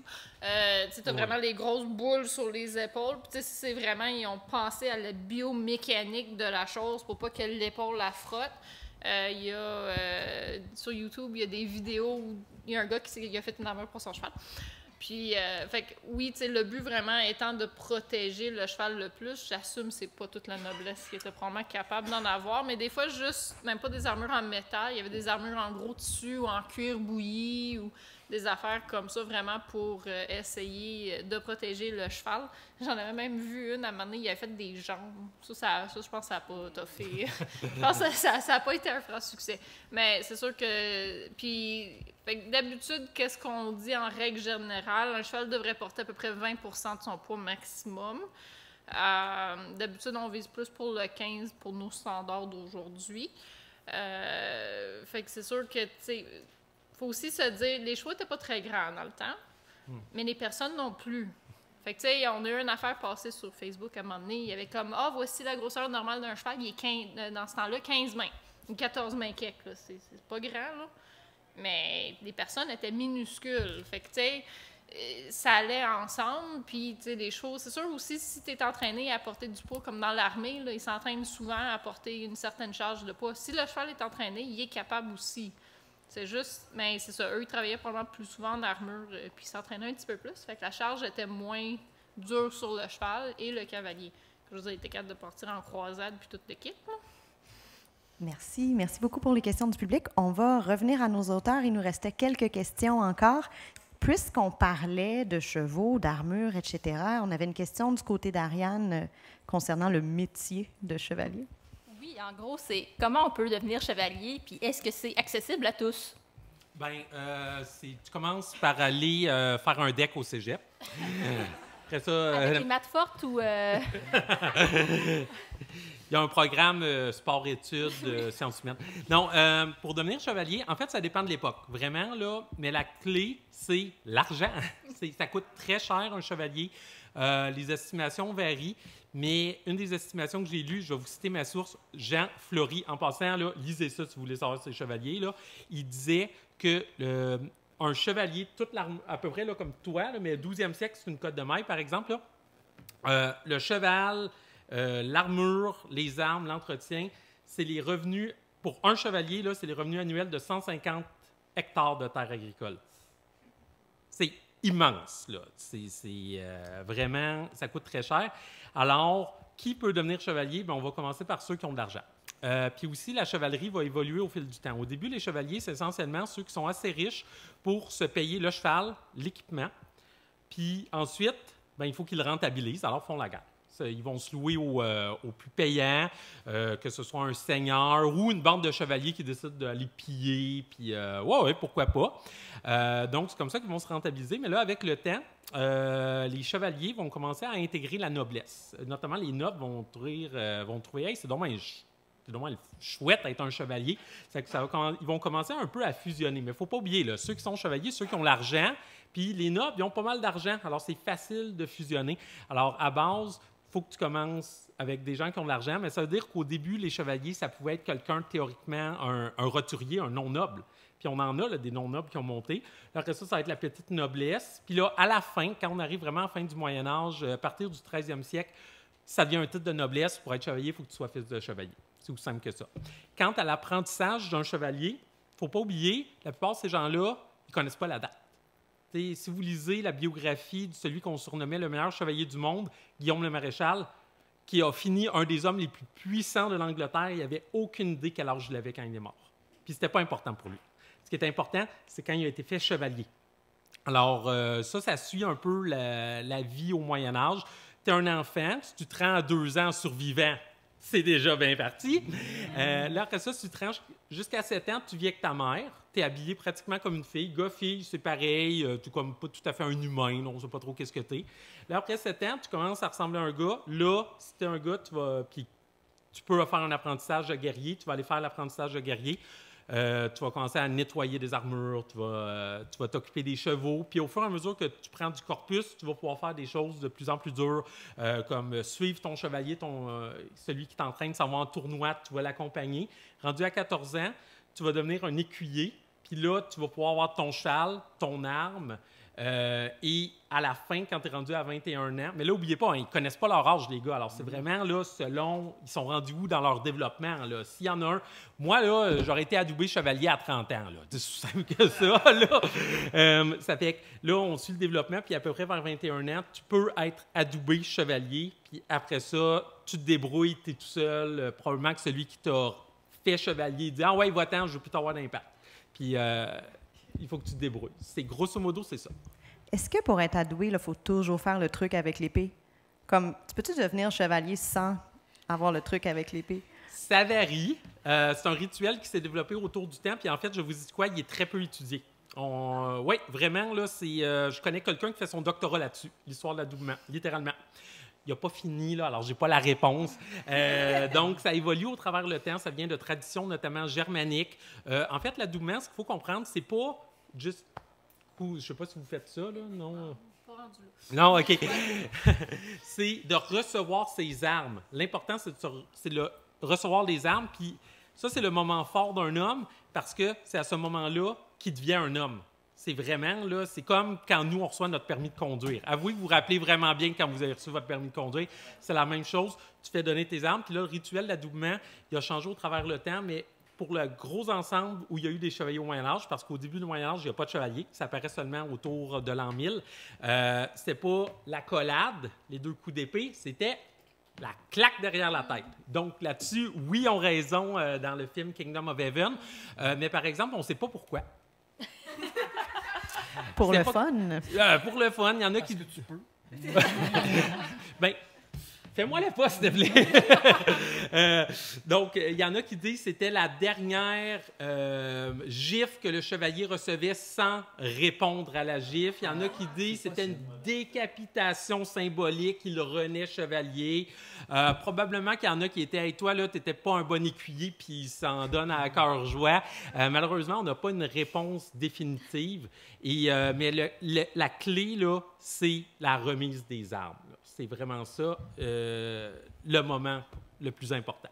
tu as vraiment les grosses boules sur les épaules. Puis c'est vraiment, ils ont pensé à la biomécanique de la chose pour pas que l'épaule la frotte. Il y a, sur YouTube, il y a des vidéos où il y a un gars qui a fait une armure pour son cheval. Puis, fait que, oui, le but vraiment étant de protéger le cheval le plus, j'assume que c'est pas toute la noblesse qui était probablement capable d'en avoir, mais des fois, juste, même pas des armures en métal, il y avait des armures en gros tissu ou en cuir bouilli ou des affaires comme ça, vraiment pour essayer de protéger le cheval. J'en avais même vu une, à un moment donné, il avait fait des jambes. Ça je pense que ça n'a pas toffé. Je pense que ça n'a pas été un franc succès. Mais c'est sûr que... Puis, d'habitude, qu'est-ce qu'on dit en règle générale? Un cheval devrait porter à peu près 20% de son poids maximum. D'habitude, on vise plus pour le 15 pour nos standards d'aujourd'hui. Fait que c'est sûr que, tu sais... Il faut aussi se dire, les chevaux n'étaient pas très grands dans le temps, mais les personnes non plus. Fait que, tu sais, on a eu une affaire passée sur Facebook à un moment donné. Il y avait comme, voici la grosseur normale d'un cheval, il est 15, dans ce temps-là, 15 mains. Ou 14 mains quelques, là. C'est pas grand, là. Mais les personnes étaient minuscules. Fait que, tu sais, ça allait ensemble. Puis, tu sais, les chevaux, c'est sûr aussi, si tu es entraîné à porter du poids, comme dans l'armée, là, ils s'entraînent souvent à porter une certaine charge de poids. Si le cheval est entraîné, il est capable aussi. C'est juste, mais c'est ça, eux, ils travaillaient probablement plus souvent en armure, puis ils s'entraînaient un petit peu plus. Fait que la charge était moins dure sur le cheval et le cavalier. Je veux dire, ils étaient capables de partir en croisade, puis toute l'équipe. Merci. Merci beaucoup pour les questions du public. On va revenir à nos auteurs. Il nous restait quelques questions encore. Puisqu'on parlait de chevaux, d'armure, etc., on avait une question du côté d'Ariane concernant le métier de chevalier. Oui, en gros, c'est comment on peut devenir chevalier, puis est-ce que c'est accessible à tous? Bien, tu commences par aller faire un deck au cégep. Après ça... Avec les maths fortes ou... Il y a un programme sport-études, sciences humaines. Non, pour devenir chevalier, en fait, ça dépend de l'époque. Vraiment, là. Mais la clé, c'est l'argent. Ça coûte très cher, un chevalier. Les estimations varient. Mais une des estimations que j'ai lues, je vais vous citer ma source, Jean Flory. En passant, là, lisez ça si vous voulez savoir ces chevaliers. Là. Il disait que un chevalier, à peu près là, comme toi, là, mais le 12e siècle, c'est une cotte de maille, par exemple. Là. Le cheval, l'armure, les armes, l'entretien, c'est les revenus, pour un chevalier, là, c'est les revenus annuels de 150 hectares de terres agricoles. C'est immense, là. C'est vraiment, ça coûte très cher. Alors, qui peut devenir chevalier? Bien, on va commencer par ceux qui ont de l'argent. Puis aussi, la chevalerie va évoluer au fil du temps. Au début, les chevaliers, c'est essentiellement ceux qui sont assez riches pour se payer le cheval, l'équipement. Puis ensuite, bien, il faut qu'ils le rentabilisent, alors font la guerre. Ils vont se louer au plus payant, que ce soit un seigneur ou une bande de chevaliers qui décident d'aller piller, puis ouais, pourquoi pas. Donc, c'est comme ça qu'ils vont se rentabiliser. Mais là, avec le temps, les chevaliers vont commencer à intégrer la noblesse. Notamment, les nobles vont trouver hey, c'est dommage chouette d'être un chevalier. Ils vont commencer un peu à fusionner. Mais il ne faut pas oublier, là, ceux qui sont chevaliers, ceux qui ont l'argent, puis les nobles, ils ont pas mal d'argent. Alors, c'est facile de fusionner. Alors, à base, il faut que tu commences avec des gens qui ont de l'argent, mais ça veut dire qu'au début, les chevaliers, ça pouvait être quelqu'un, théoriquement, un roturier, un non-noble. Puis on en a là, des non-nobles qui ont monté. Après ça, ça va être la petite noblesse. Puis là, à la fin, quand on arrive vraiment à la fin du Moyen Âge, à partir du 13e siècle, ça devient un titre de noblesse. Pour être chevalier, il faut que tu sois fils de chevalier. C'est aussi simple que ça. Quant à l'apprentissage d'un chevalier, il ne faut pas oublier, la plupart de ces gens-là, ils ne connaissent pas la date. T'sais, si vous lisez la biographie de celui qu'on surnommait le meilleur chevalier du monde, Guillaume le Maréchal, qui a fini un des hommes les plus puissants de l'Angleterre, il n'avait aucune idée quel âge il avait quand il est mort. Puis ce n'était pas important pour lui. Ce qui est important, c'est quand il a été fait chevalier. Alors, ça suit un peu la vie au Moyen Âge. Tu es un enfant, si tu te rends à 2 ans survivant, c'est déjà bien parti. Là, après ça, si tu te rends jusqu'à 7 ans, tu vis avec ta mère. Tu es habillé pratiquement comme une fille. Gars-fille, c'est pareil. Tu n'es comme pas tout à fait un humain. On ne sait pas trop qu'est-ce que tu es. Là, après 7 ans, tu commences à ressembler à un gars. Là, si tu es un gars, tu peux faire un apprentissage de guerrier. Tu vas aller faire l'apprentissage de guerrier. Tu vas commencer à nettoyer des armures, tu vas t'occuper des chevaux. Puis au fur et à mesure que tu prends du corpus, tu vas pouvoir faire des choses de plus en plus dures, comme suivre ton chevalier, celui qui t'entraîne, s'en va en tournoi, tu vas l'accompagner. Rendu à 14 ans, tu vas devenir un écuyer. Puis là, tu vas pouvoir avoir ton châle, ton arme. Et à la fin, quand tu es rendu à 21 ans, mais là, n'oubliez pas, ils ne connaissent pas leur âge, les gars. Alors, c'est vraiment là, selon, ils sont rendus où dans leur développement. S'il y en a un, moi, là, j'aurais été adoubé chevalier à 30 ans. Là. C'est aussi simple que ça. Là. Ça fait que là, on suit le développement, puis à peu près vers 21 ans, tu peux être adoubé chevalier, puis après ça, tu te débrouilles, tu es tout seul. Probablement que celui qui t'a fait chevalier dit « Ah ouais, va-t'en, je ne veux plus t'avoir d'impact. » Puis, il faut que tu te débrouilles. C'est grosso modo, c'est ça. Est-ce que pour être adoué, il faut toujours faire le truc avec l'épée? Comme, tu peux-tu devenir chevalier sans avoir le truc avec l'épée? Ça varie. C'est un rituel qui s'est développé autour du temps. Puis en fait, je vous dis quoi, il est très peu étudié. Oui, vraiment, là, je connais quelqu'un qui fait son doctorat là-dessus, l'histoire de l'adoubement, littéralement. Il n'a pas fini, là, alors je n'ai pas la réponse. Donc, ça évolue au travers le temps. Ça vient de traditions, notamment germaniques. En fait, l'adoubement, ce qu'il faut comprendre, c'est pas juste... Je ne sais pas si vous faites ça, là, non? Pas rendu là. Non, OK. C'est de recevoir ses armes. L'important, c'est de recevoir les armes. Puis ça, c'est le moment fort d'un homme parce que c'est à ce moment-là qu'il devient un homme. C'est vraiment, là, c'est comme quand nous, on reçoit notre permis de conduire. Avouez que vous vous rappelez vraiment bien quand vous avez reçu votre permis de conduire. C'est la même chose. Tu fais donner tes armes. Puis là, le rituel d'adoubement, il a changé au travers le temps, mais pour le gros ensemble où il y a eu des chevaliers au Moyen-Âge, parce qu'au début du Moyen-Âge, il n'y a pas de chevalier. Ça apparaît seulement autour de l'an 1000. C'était pas l'accolade, les 2 coups d'épée, c'était la claque derrière la tête. Donc là-dessus, oui, ils ont raison dans le film Kingdom of Heaven, mais par exemple, on ne sait pas pourquoi. Pour le fun? Pour le fun, il y en a qui... tu peux. Bien, fais-moi la poste, s'il te plaît. Donc, il y en a qui disent que c'était la dernière gifle que le chevalier recevait sans répondre à la gifle. Il y en a qui disent que c'était une décapitation symbolique, il renaît chevalier. Probablement qu'il y en a qui étaient « Hey, toi, là, tu n'étais pas un bon écuyer, puis il s'en donne à cœur joie. » Malheureusement, on n'a pas une réponse définitive. Mais la clé, là, c'est la remise des armes. Là. C'est vraiment ça, le moment le plus important.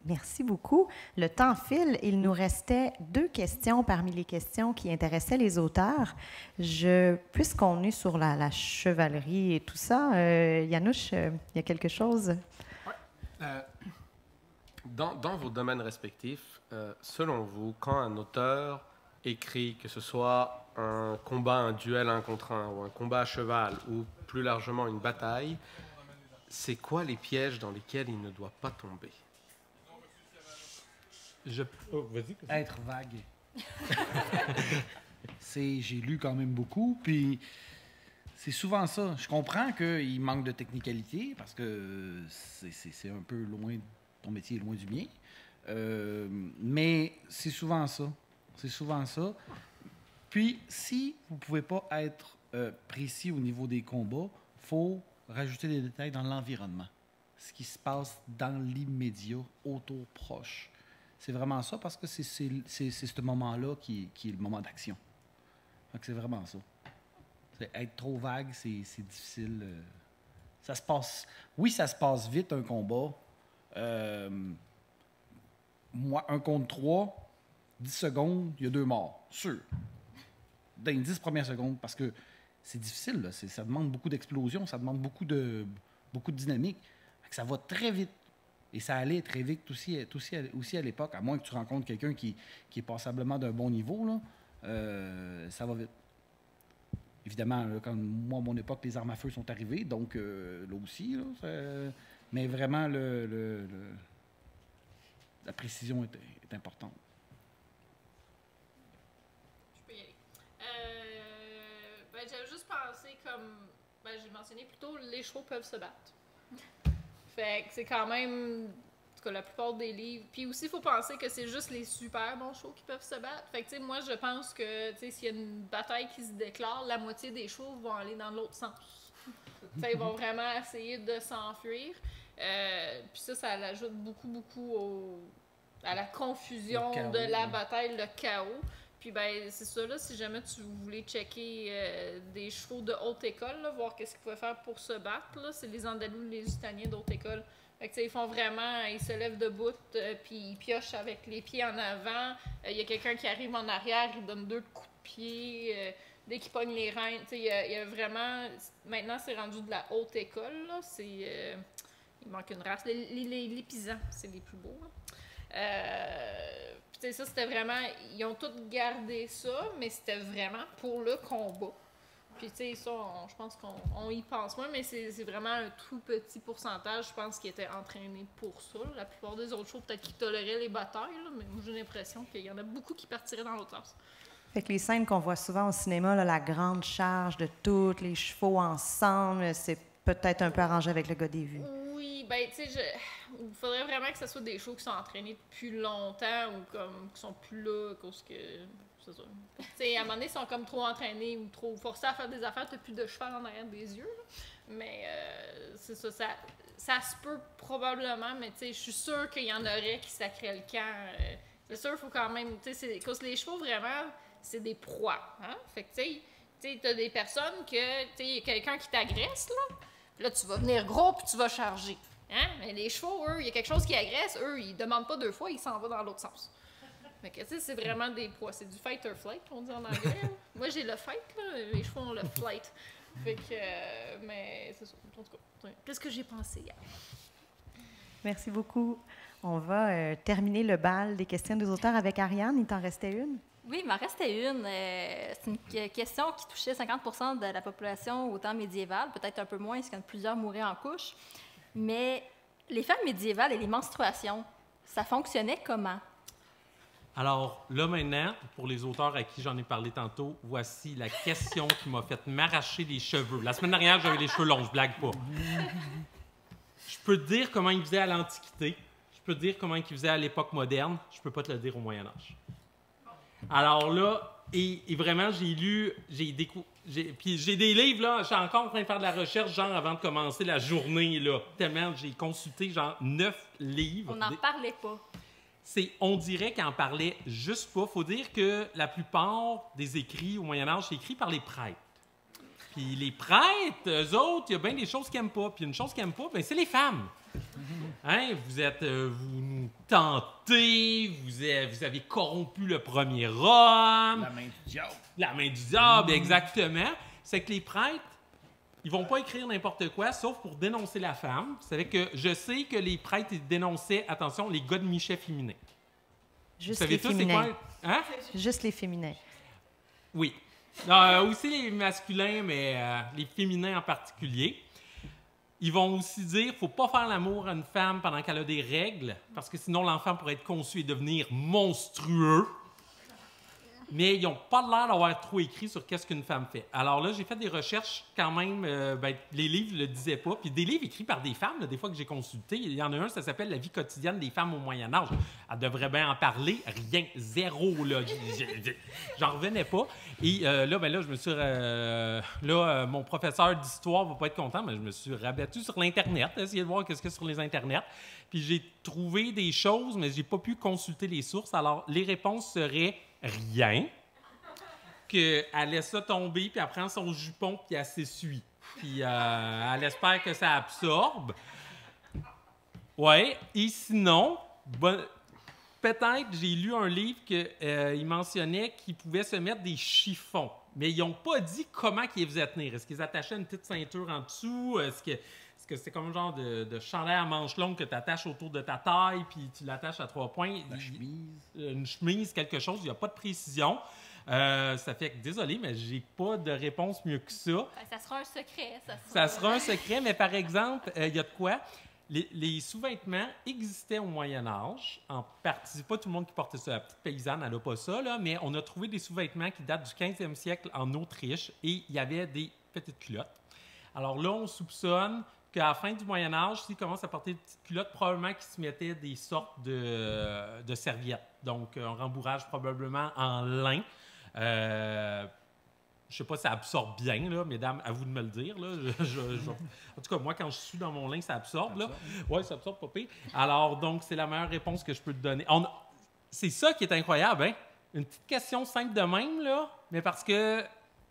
Merci beaucoup. Le temps file. Il nous restait 2 questions parmi les questions qui intéressaient les auteurs. Puisqu'on est sur la chevalerie et tout ça, Yanouche, il y a quelque chose? Ouais. Dans vos domaines respectifs, selon vous, quand un auteur écrit, que ce soit un combat, un duel 1 contre 1, ou un combat à cheval, ou plus largement une bataille, c'est quoi les pièges dans lesquels il ne doit pas tomber? Vas-y. Être vague. J'ai lu quand même beaucoup, puis C'est souvent ça. Je comprends qu'il manque de technicalité parce que c'est un peu loin, ton métier est loin du mien. Mais c'est souvent ça. C'est souvent ça. Puis, si vous ne pouvez pas être précis au niveau des combats, il faut rajouter des détails dans l'environnement. Ce qui se passe dans l'immédiat, autour, proche. C'est vraiment ça parce que c'est ce moment-là qui est le moment d'action. Donc, c'est vraiment ça. Être trop vague, c'est difficile. Ça se passe... Oui, ça se passe vite, un combat. Moi, 1 contre 3, 10 secondes, il y a 2 morts. Sûr. Dans les 10 premières secondes, parce que c'est difficile. Là. Ça demande beaucoup d'explosion, ça demande beaucoup de dynamique. Ça va très vite. Et ça allait très vite aussi à l'époque, à moins que tu rencontres quelqu'un qui est passablement d'un bon niveau, là, ça va vite. Évidemment, là, quand moi, à mon époque, les armes à feu sont arrivées, donc là aussi, là, mais vraiment, la précision est importante. Je peux y aller. J'avais juste pensé, comme j'ai mentionné plus tôt, les chevaux peuvent se battre. Fait que c'est quand même, en tout cas, la plupart des livres. Puis aussi, il faut penser que c'est juste les super bons chevaux qui peuvent se battre. Fait que, tu sais, moi, je pense que, tu sais, s'il y a une bataille qui se déclare, la moitié des chevaux vont aller dans l'autre sens. Tu sais, ils vont vraiment essayer de s'enfuir. Puis ça l'ajoute beaucoup à la confusion de la bataille, le chaos. Puis ben c'est ça, là, si jamais tu voulais checker des chevaux de haute école, là, voir qu'est-ce qu'ils pouvaient faire pour se battre, là, c'est les Andalous, les Lusitaniens d'haute école. Fait que, ils font vraiment, ils se lèvent debout, puis ils piochent avec les pieds en avant. Il y a quelqu'un qui arrive en arrière, il donne 2 coups de pied. Dès qu'ils pognent les reins, il y a vraiment... Maintenant, c'est rendu de la haute école, là. Il manque une race. Les pisans, c'est les plus beaux, Puis ça, c'était vraiment... Ils ont tous gardé ça, mais c'était vraiment pour le combat. Puis, tu sais, ça, je pense qu'on y pense moins, mais c'est vraiment un tout petit pourcentage, je pense, qui était entraîné pour ça. La plupart des autres choses, peut-être qu'ils toléraient les batailles, là, mais moi, j'ai l'impression qu'il y en a beaucoup qui partiraient dans l'autre sens. Fait que les scènes qu'on voit souvent au cinéma, là, la grande charge de tous les chevaux ensemble, c'est peut-être un peu arrangé avec le gars des vues. Oui, ben tu sais, il faudrait vraiment que ce soit des chevaux qui sont entraînés depuis longtemps ou comme qui sont plus là à cause que... C'est ça. Tu sais, à un moment donné, ils sont comme trop entraînés ou trop forcés à faire des affaires, t'as plus de cheval en arrière des yeux, là. Mais c'est ça se peut probablement, mais tu sais, je suis sûre qu'il y en aurait qui sacraient le camp. C'est sûr, il faut quand même... Tu sais, cause les chevaux, vraiment... c'est des proies, hein? Fait que, tu sais, t'as des personnes que, tu sais, il y a quelqu'un qui t'agresse, là, tu vas venir gros puis tu vas charger, hein? Mais les chevaux, eux, il y a quelque chose qui agresse, eux, ils demandent pas 2 fois, ils s'en vont dans l'autre sens. Fait que, tu sais, c'est vraiment des proies, c'est du fight or flight, on dit en anglais. Moi, j'ai le fight, là, les chevaux ont le flight. Fait que, mais c'est ça, en tout cas, qu'est-ce que j'ai pensé hier? Merci beaucoup. On va terminer le bal des questions des auteurs avec Ariane. Il t'en restait une? Oui, il m'en restait une. C'est une question qui touchait 50% de la population au temps médiéval, peut-être un peu moins, parce que plusieurs mouraient en couche. Mais les femmes médiévales et les menstruations, ça fonctionnait comment? Alors là maintenant, pour les auteurs à qui j'en ai parlé tantôt, voici la question qui m'a fait m'arracher les cheveux. La semaine dernière, j'avais les cheveux longs, je blague pas. Je peux te dire comment ils faisaient à l'Antiquité, je peux te dire comment ils faisaient à l'époque moderne, je peux pas te le dire au Moyen-Âge. Alors là, et vraiment, j'ai lu, puis j'ai des livres, là, je suis encore en train de faire de la recherche, genre, avant de commencer la journée, là, tellement j'ai consulté, genre, 9 livres. On n'en parlait pas. On dirait qu'ils n'en parlaient juste pas. Faut dire que la plupart des écrits au Moyen-Âge, c'est écrit par les prêtres. Puis les prêtres, eux autres, il y a bien des choses qu'ils n'aiment pas. Puis une chose qu'ils n'aiment pas, bien, c'est les femmes. Hein? Vous nous tentez, vous avez corrompu le premier homme. La main du diable. La main du diable, exactement. C'est que les prêtres, ils vont pas écrire n'importe quoi, sauf pour dénoncer la femme. C'est que je sais que les prêtres, ils dénonçaient, attention, les godemichets féminins. Juste les féminins. Hein? Juste les féminins. Oui. Aussi les masculins, mais les féminins en particulier. Ils vont aussi dire qu'il ne faut pas faire l'amour à une femme pendant qu'elle a des règles, parce que sinon l'enfant pourrait être conçu et devenir monstrueux. mais ils n'ont pas l'air d'avoir trop écrit sur qu'est-ce qu'une femme fait. Alors là, j'ai fait des recherches quand même, les livres ne le disaient pas, puis des livres écrits par des femmes, là, des fois que j'ai consulté, il y en a un, ça s'appelle « La vie quotidienne des femmes au Moyen-Âge ». Elle devrait bien en parler, rien, zéro, là, j'en revenais pas. Et là, je me suis... mon professeur d'histoire va pas être content, mais je me suis rabattu sur l'Internet, essayer de voir qu'est-ce qu'il y a sur les Internets. Puis j'ai trouvé des choses, mais j'ai pas pu consulter les sources. Alors, les réponses seraient rien, qu'elle laisse ça tomber, puis elle prend son jupon, puis elle s'essuie. Puis elle espère que ça absorbe. Ouais, et sinon, peut-être j'ai lu un livre qu'il mentionnait qu'ils pouvaient se mettre des chiffons, mais ils n'ont pas dit comment ils les faisaient tenir. Est-ce qu'ils attachaient une petite ceinture en dessous? Est-ce que c'est comme un genre de chandail à manches longues que tu attaches autour de ta taille, puis tu l'attaches à 3 points? Une chemise, quelque chose, il n'y a pas de précision. Ça fait que, désolé, mais j'ai pas de réponse mieux que ça. Ça sera un secret. Ça sera un secret, mais par exemple, il y a de quoi? Les sous-vêtements existaient au Moyen-Âge, en partie. Pas tout le monde qui portait ça. La petite paysanne, elle n'a pas ça, là, mais on a trouvé des sous-vêtements qui datent du 15e siècle en Autriche, et il y avait des petites culottes. Alors là, on soupçonne qu'à la fin du Moyen-Âge, s'ils commencent à porter des petites culottes, probablement qu'ils se mettaient des sortes de serviettes. Donc, un rembourrage probablement en lin. Je ne sais pas si ça absorbe bien, là, mesdames, à vous de me le dire. Là. En tout cas, moi, quand je suis dans mon lin, ça absorbe. Oui, ça absorbe pas pire. Alors, donc, c'est la meilleure réponse que je peux te donner. C'est ça qui est incroyable, hein? Une petite question simple de même, là, mais parce que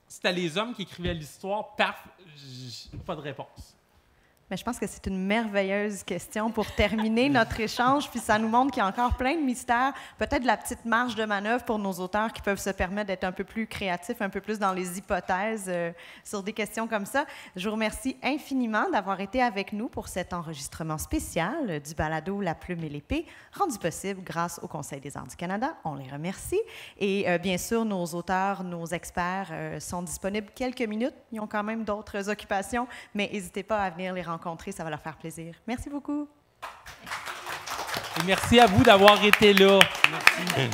c'était les hommes qui écrivaient l'histoire, paf, pas de réponse. Mais je pense que c'est une merveilleuse question pour terminer notre échange, puis ça nous montre qu'il y a encore plein de mystères, peut-être de la petite marge de manœuvre pour nos auteurs qui peuvent se permettre d'être un peu plus créatifs, un peu plus dans les hypothèses sur des questions comme ça. Je vous remercie infiniment d'avoir été avec nous pour cet enregistrement spécial du balado La Plume et l'Épée, rendu possible grâce au Conseil des arts du Canada. On les remercie. Et bien sûr, nos auteurs, nos experts sont disponibles quelques minutes. Ils ont quand même d'autres occupations, mais n'hésitez pas à venir les rencontrer, ça va leur faire plaisir. Merci beaucoup. Et merci à vous d'avoir été là. Merci.